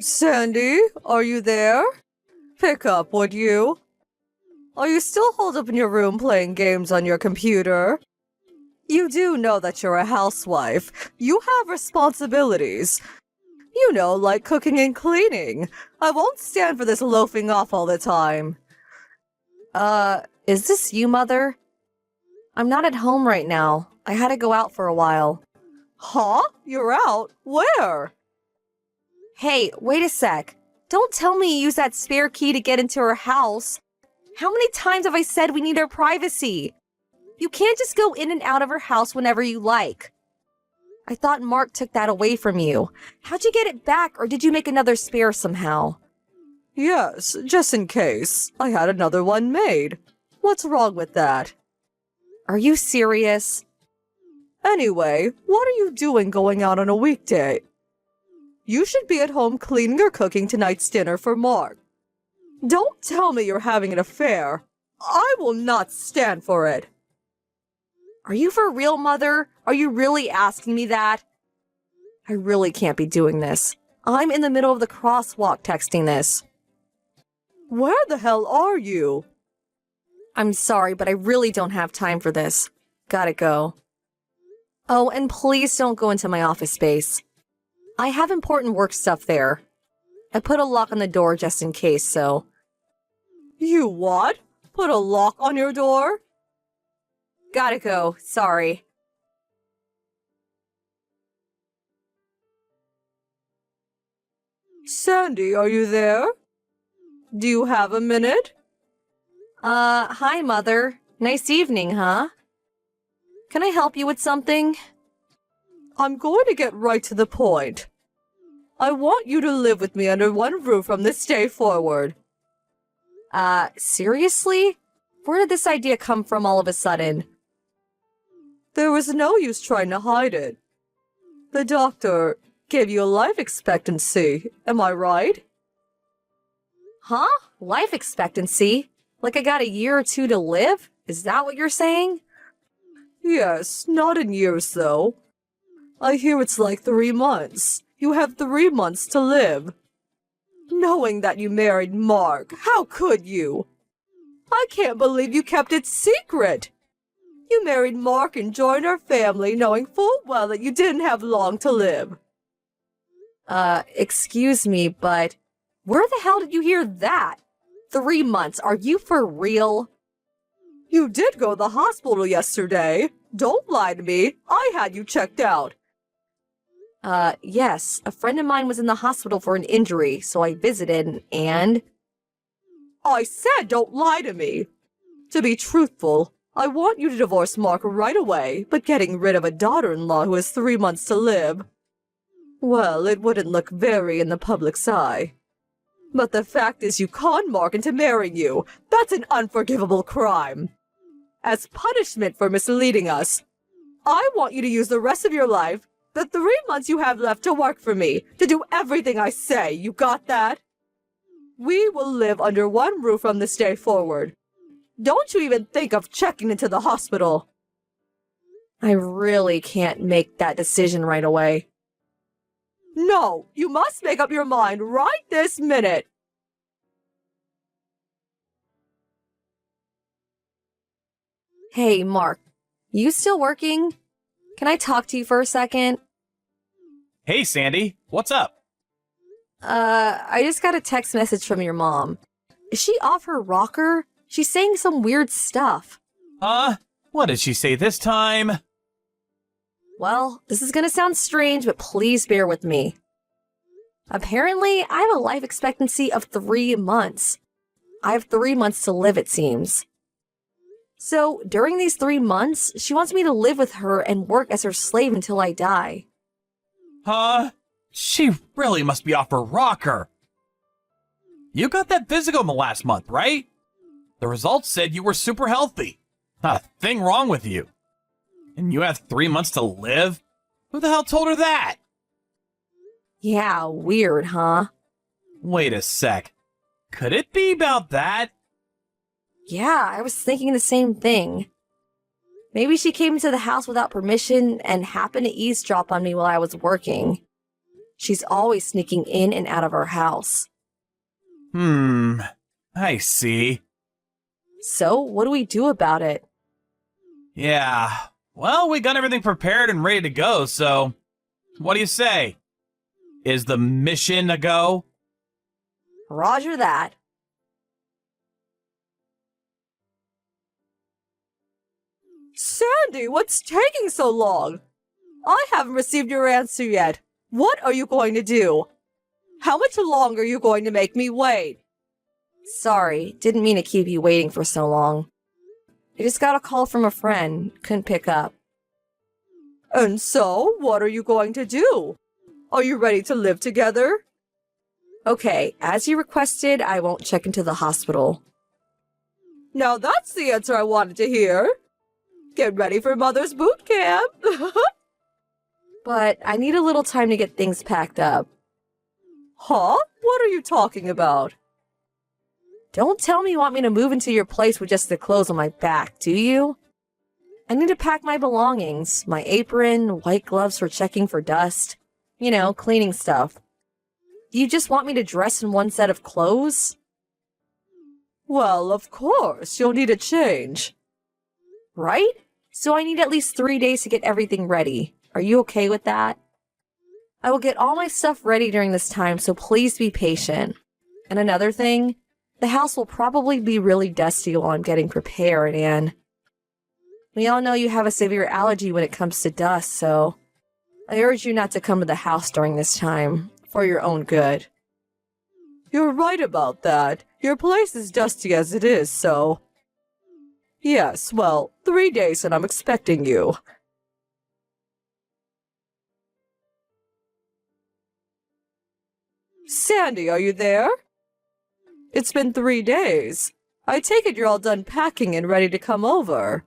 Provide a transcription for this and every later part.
Sandy, are you there? Pick up, would you? Are you still holed up in your room playing games on your computer? You do know that you're a housewife. You have responsibilities. You know, like cooking and cleaning. I won't stand for this loafing off all the time. Is this you, Mother? I'm not at home right now. I had to go out for a while. Huh? You're out? Where? Hey, wait a sec. Don't tell me you use that spare key to get into her house. How many times have I said we need our privacy? You can't just go in and out of her house whenever you like. I thought Mark took that away from you. How'd you get it back, or did you make another spare somehow? Yes, just in case. I had another one made. What's wrong with that? Are you serious? Anyway, what are you doing going out on a weekday? You should be at home cleaning or cooking tonight's dinner for Mark. Don't tell me you're having an affair. I will not stand for it. Are you for real, Mother? Are you really asking me that? I really can't be doing this. I'm in the middle of the crosswalk texting this. Where the hell are you? I'm sorry, but I really don't have time for this. Gotta go. Oh, and please don't go into my office space. I have important work stuff there. I put a lock on the door just in case, so... You what? Put a lock on your door? Gotta go, sorry. Sandy, are you there? Do you have a minute? Hi, Mother. Nice evening, huh? Can I help you with something? I'm going to get right to the point. I want you to live with me under one roof from this day forward. Seriously? Where did this idea come from all of a sudden? There was no use trying to hide it. The doctor gave you a life expectancy, am I right? Huh? Life expectancy? Like I got a year or two to live? Is that what you're saying? Yes, not in years though. I hear it's like 3 months. You have 3 months to live. Knowing that you married Mark, how could you? I can't believe you kept it secret. You married Mark and joined our family knowing full well that you didn't have long to live. Excuse me, but where the hell did you hear that? 3 months, are you for real? You did go to the hospital yesterday. Don't lie to me. I had you checked out. Yes. A friend of mine was in the hospital for an injury, so I visited, and... I said don't lie to me. To be truthful, I want you to divorce Mark right away, but getting rid of a daughter-in-law who has 3 months to live... Well, it wouldn't look very in the public's eye. But the fact is you conned Mark into marrying you. That's an unforgivable crime. As punishment for misleading us, I want you to use the rest of your life, the 3 months you have left, to work for me, to do everything I say. You got that? We will live under one roof from this day forward. Don't you even think of checking into the hospital. I really can't make that decision right away. No, you must make up your mind right this minute. Hey, Mark, you still working? Can I talk to you for a second? Hey, Sandy, what's up? I just got a text message from your mom. Is she off her rocker? She's saying some weird stuff. What did she say this time? Well, this is gonna sound strange, but please bear with me. Apparently, I have a life expectancy of 3 months. I have 3 months to live, it seems. So, during these 3 months, she wants me to live with her and work as her slave until I die. She really must be off her rocker. You got that physical last month, right? The results said you were super healthy. Not a thing wrong with you. And you have 3 months to live? Who the hell told her that? Yeah, weird, huh? Wait a sec. Could it be about that? Yeah, I was thinking the same thing. Maybe she came into the house without permission and happened to eavesdrop on me while I was working. She's always sneaking in and out of our house. I see. So, what do we do about it? Yeah, well, we got everything prepared and ready to go, so what do you say? Is the mission a go? Roger that. Sandy, what's taking so long? I haven't received your answer yet. What are you going to do? How much longer are you going to make me wait? Sorry, didn't mean to keep you waiting for so long. I just got a call from a friend, couldn't pick up. And so, what are you going to do? Are you ready to live together? Okay, as you requested, I won't check into the hospital. Now that's the answer I wanted to hear. Get ready for Mother's boot camp. But I need a little time to get things packed up. Huh? What are you talking about? Don't tell me you want me to move into your place with just the clothes on my back, do you? I need to pack my belongings, my apron, white gloves for checking for dust. You know, cleaning stuff. Do you just want me to dress in one set of clothes? Well, of course, you'll need a change. Right? So I need at least 3 days to get everything ready. Are you okay with that? I will get all my stuff ready during this time, so please be patient. And another thing, the house will probably be really dusty while I'm getting prepared, and we all know you have a severe allergy when it comes to dust, so I urge you not to come to the house during this time, for your own good. You're right about that. Your place is dusty as it is, so... Yes, well, 3 days and I'm expecting you. Sandy, are you there? It's been 3 days. I take it you're all done packing and ready to come over.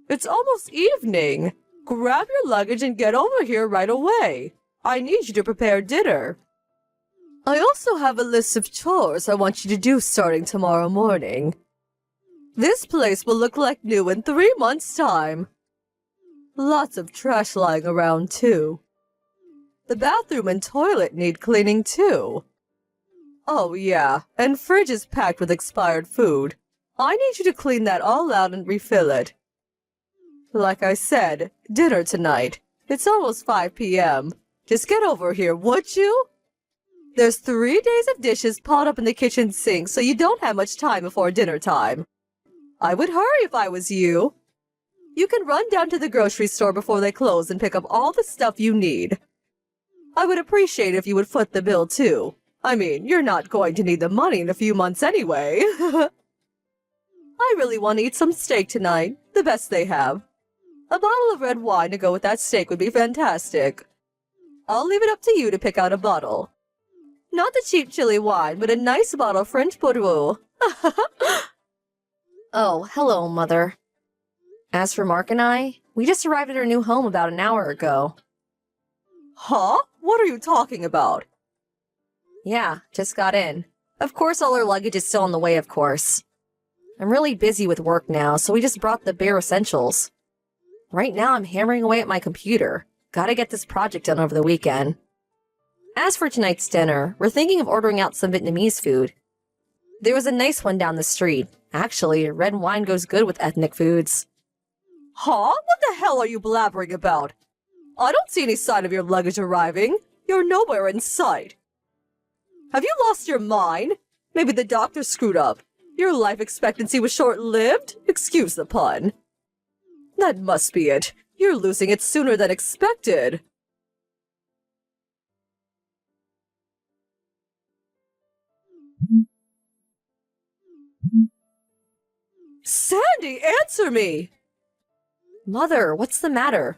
It's almost evening. Grab your luggage and get over here right away. I need you to prepare dinner. I also have a list of chores I want you to do starting tomorrow morning. This place will look like new in 3 months' time. Lots of trash lying around, too. The bathroom and toilet need cleaning, too. Oh, yeah, and fridge is packed with expired food. I need you to clean that all out and refill it. Like I said, dinner tonight. It's almost 5 p.m. Just get over here, would you? There's 3 days of dishes piled up in the kitchen sink, so you don't have much time before dinner time. I would hurry if I was you. You can run down to the grocery store before they close and pick up all the stuff you need. I would appreciate if you would foot the bill, too. I mean, you're not going to need the money in a few months anyway. I really want to eat some steak tonight, the best they have. A bottle of red wine to go with that steak would be fantastic. I'll leave it up to you to pick out a bottle. Not the cheap chili wine, but a nice bottle of French Bordeaux. Oh, hello, Mother. As for Mark and I, we just arrived at our new home about an hour ago. Huh? What are you talking about? Yeah, just got in. Of course, all our luggage is still on the way, of course. I'm really busy with work now, so we just brought the bare essentials. Right now, I'm hammering away at my computer. Gotta get this project done over the weekend. As for tonight's dinner, we're thinking of ordering out some Vietnamese food. There was a nice one down the street. Actually, red wine goes good with ethnic foods. Huh? What the hell are you blabbering about? I don't see any sign of your luggage arriving. You're nowhere in sight. Have you lost your mind? Maybe the doctor screwed up. Your life expectancy was short-lived? Excuse the pun. That must be it. You're losing it sooner than expected. Sandy, answer me! Mother, what's the matter?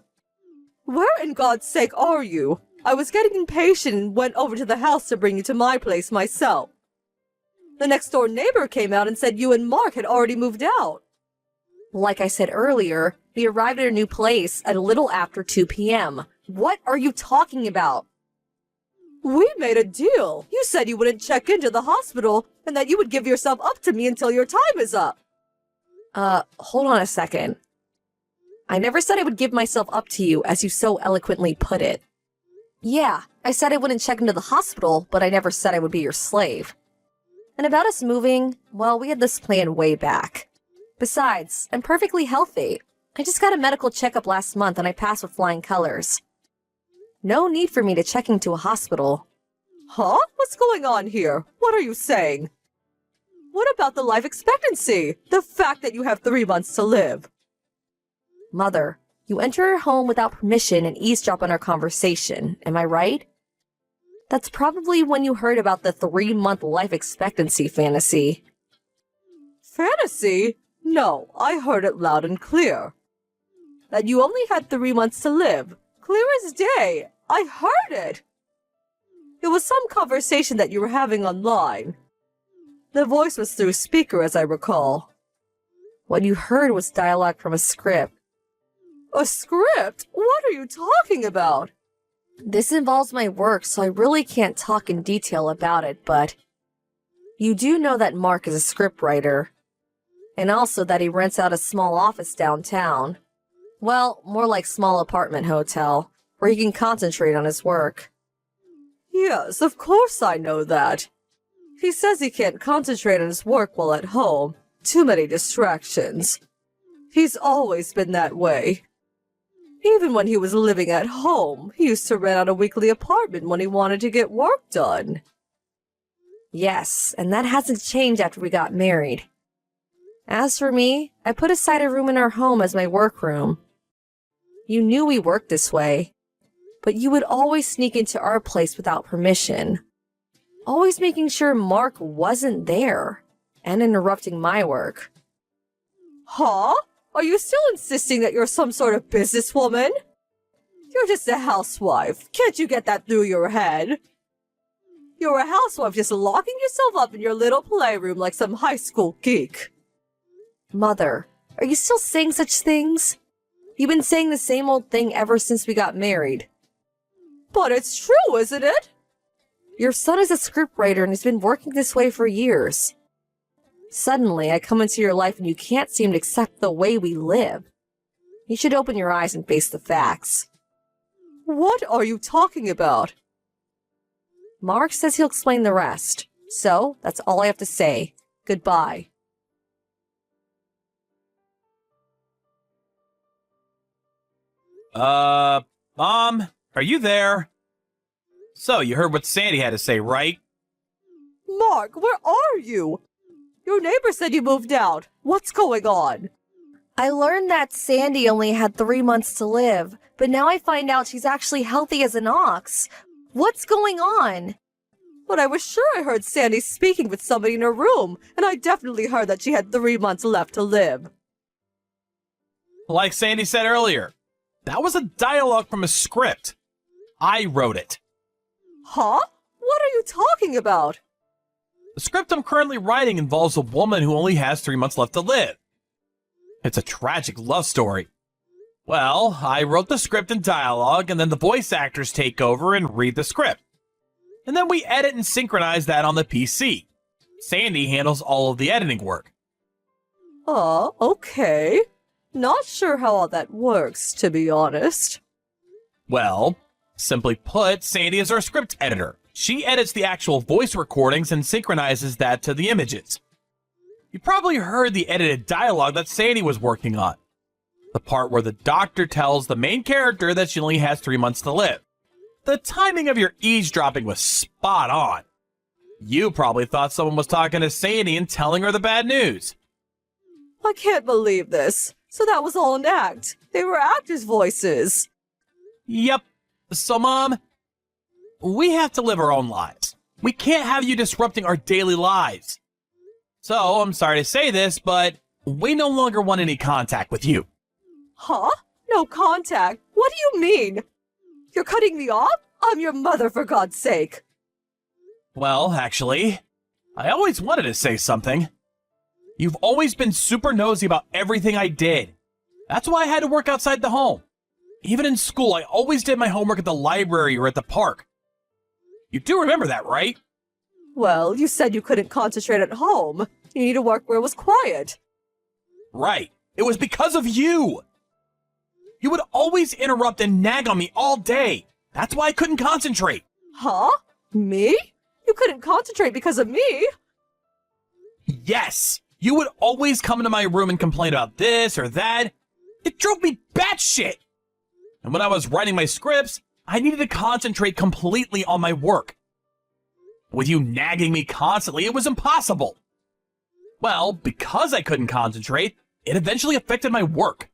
Where in God's sake are you? I was getting impatient and went over to the house to bring you to my place myself. The next-door neighbor came out and said you and Mark had already moved out. Like I said earlier, we arrived at our new place at a little after 2 p.m. What are you talking about? We made a deal. You said you wouldn't check into the hospital and that you would give yourself up to me until your time is up. Hold on a second. I never said I would give myself up to you, as you so eloquently put it. Yeah, I said I wouldn't check into the hospital, but I never said I would be your slave. And about us moving, well, we had this plan way back. Besides, I'm perfectly healthy. I just got a medical checkup last month and I passed with flying colors. No need for me to check into a hospital. Huh? What's going on here? What are you saying? What about the life expectancy? The fact that you have 3 months to live? Mother, you enter our home without permission and eavesdrop on our conversation, am I right? That's probably when you heard about the 3-month life expectancy fantasy. Fantasy? No, I heard it loud and clear. That you only had 3 months to live. Clear as day. I heard it. It was some conversation that you were having online. The voice was through speaker, as I recall. What you heard was dialogue from a script. A script? What are you talking about? This involves my work, so I really can't talk in detail about it, but you do know that Mark is a scriptwriter, and also that he rents out a small office downtown. Well, more like small apartment hotel, where he can concentrate on his work. Yes, of course I know that. He says he can't concentrate on his work while at home. Too many distractions. He's always been that way. Even when he was living at home, he used to rent out a weekly apartment when he wanted to get work done. Yes, and that hasn't changed after we got married. As for me, I put aside a room in our home as my workroom. You knew we worked this way, but you would always sneak into our place without permission. Always making sure Mark wasn't there, and interrupting my work. Huh? Are you still insisting that you're some sort of businesswoman? You're just a housewife. Can't you get that through your head? You're a housewife just locking yourself up in your little playroom like some high school geek. Mother, are you still saying such things? You've been saying the same old thing ever since we got married. But it's true, isn't it? Your son is a scriptwriter and has been working this way for years. Suddenly, I come into your life and you can't seem to accept the way we live. You should open your eyes and face the facts. What are you talking about? Mark says he'll explain the rest. So, that's all I have to say. Goodbye. Mom, are you there? So, you heard what Sandy had to say, right? Mark, where are you? Your neighbor said you moved out. What's going on? I learned that Sandy only had 3 months to live, but now I find out she's actually healthy as an ox. What's going on? But I was sure I heard Sandy speaking with somebody in her room, and I definitely heard that she had 3 months left to live. Like Sandy said earlier, that was a dialogue from a script. I wrote it. Huh? What are you talking about? The script I'm currently writing involves a woman who only has 3 months left to live. It's a tragic love story. Well, I wrote the script and dialogue, and then the voice actors take over and read the script. And then we edit and synchronize that on the PC. Sandy handles all of the editing work. Okay. Not sure how all that works, to be honest. Well, simply put, Sandy is our script editor. She edits the actual voice recordings and synchronizes that to the images. You probably heard the edited dialogue that Sandy was working on. The part where the doctor tells the main character that she only has 3 months to live. The timing of your eavesdropping was spot on. You probably thought someone was talking to Sandy and telling her the bad news. I can't believe this. So that was all an act. They were actors' voices. Yep. So, Mom, we have to live our own lives. We can't have you disrupting our daily lives. So, I'm sorry to say this, but we no longer want any contact with you. Huh? No contact? What do you mean? You're cutting me off? I'm your mother, for God's sake. Well, actually, I always wanted to say something. You've always been super nosy about everything I did. That's why I had to work outside the home. Even in school, I always did my homework at the library or at the park. You do remember that, right? Well, you said you couldn't concentrate at home. You need to work where it was quiet. Right. It was because of you. You would always interrupt and nag on me all day. That's why I couldn't concentrate. Huh? Me? You couldn't concentrate because of me? Yes, you would always come into my room and complain about this or that. It drove me batshit. And when I was writing my scripts, I needed to concentrate completely on my work. With you nagging me constantly, it was impossible. Well, because I couldn't concentrate, it eventually affected my work.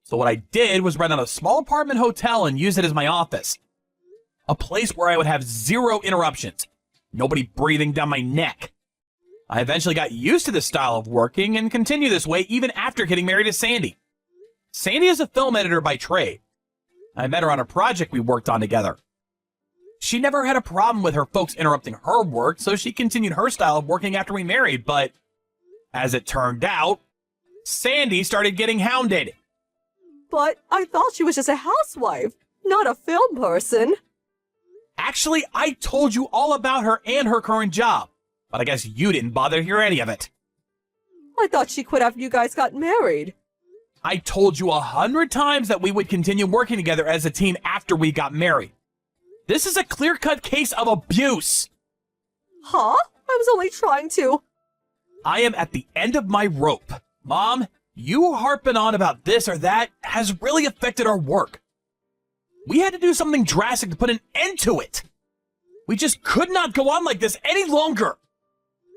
So what I did was rent out a small apartment hotel and use it as my office. A place where I would have zero interruptions. Nobody breathing down my neck. I eventually got used to this style of working and continue this way even after getting married to Sandy. Sandy is a film editor by trade. I met her on a project we worked on together. She never had a problem with her folks interrupting her work, so she continued her style of working after we married, but as it turned out, Sandy started getting hounded. But I thought she was just a housewife, not a film person. Actually, I told you all about her and her current job, but I guess you didn't bother to hear any of it. I thought she quit after you guys got married. I told you 100 times that we would continue working together as a team after we got married. This is a clear-cut case of abuse. Huh? I was only trying to. I am at the end of my rope. Mom, you harping on about this or that has really affected our work. We had to do something drastic to put an end to it. We just could not go on like this any longer.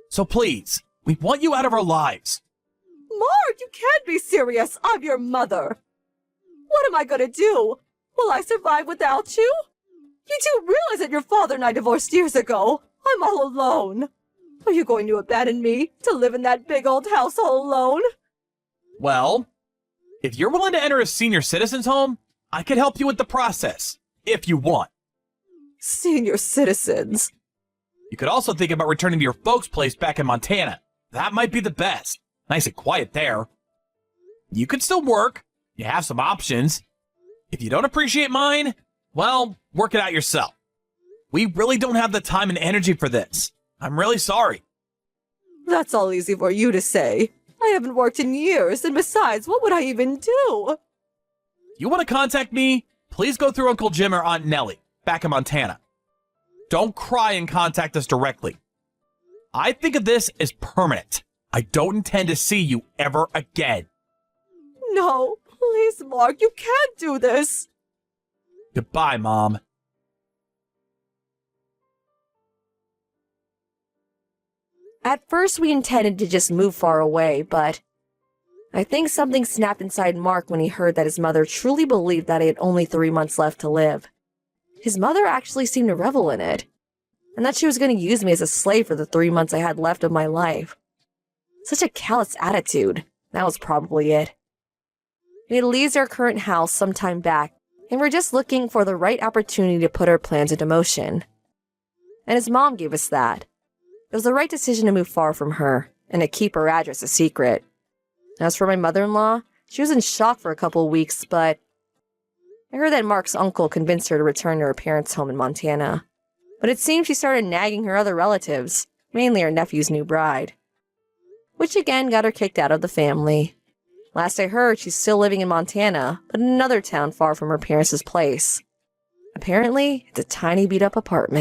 So please, we want you out of our lives. Mark, you can't be serious. I'm your mother. What am I gonna do? Will I survive without you? You do realize that your father and I divorced years ago. I'm all alone. Are you going to abandon me to live in that big old house all alone? Well, if you're willing to enter a senior citizen's home, I could help you with the process, if you want. Senior citizens. You could also think about returning to your folks' place back in Montana. That might be the best. Nice and quiet there. You could still work. You have some options. If you don't appreciate mine, well, work it out yourself. We really don't have the time and energy for this. I'm really sorry. That's all easy for you to say. I haven't worked in years, and besides, what would I even do? You want to contact me? Please go through Uncle Jim or Aunt Nellie, back in Montana. Don't cry and contact us directly. I think of this as permanent. I don't intend to see you ever again. No, please, Mark, you can't do this. Goodbye, Mom. At first, we intended to just move far away, but I think something snapped inside Mark when he heard that his mother truly believed that he had only 3 months left to live. His mother actually seemed to revel in it, and that she was going to use me as a slave for the 3 months I had left of my life. Such a callous attitude. That was probably it. We leaves our current house some time back, and we're just looking for the right opportunity to put our plans into motion. And his mom gave us that. It was the right decision to move far from her, and to keep her address a secret. As for my mother-in-law, she was in shock for a couple of weeks, but I heard that Mark's uncle convinced her to return to her parents' home in Montana. But it seems she started nagging her other relatives, mainly her nephew's new bride, which again got her kicked out of the family. Last I heard, she's still living in Montana, but in another town far from her parents' place. Apparently, it's a tiny beat-up apartment.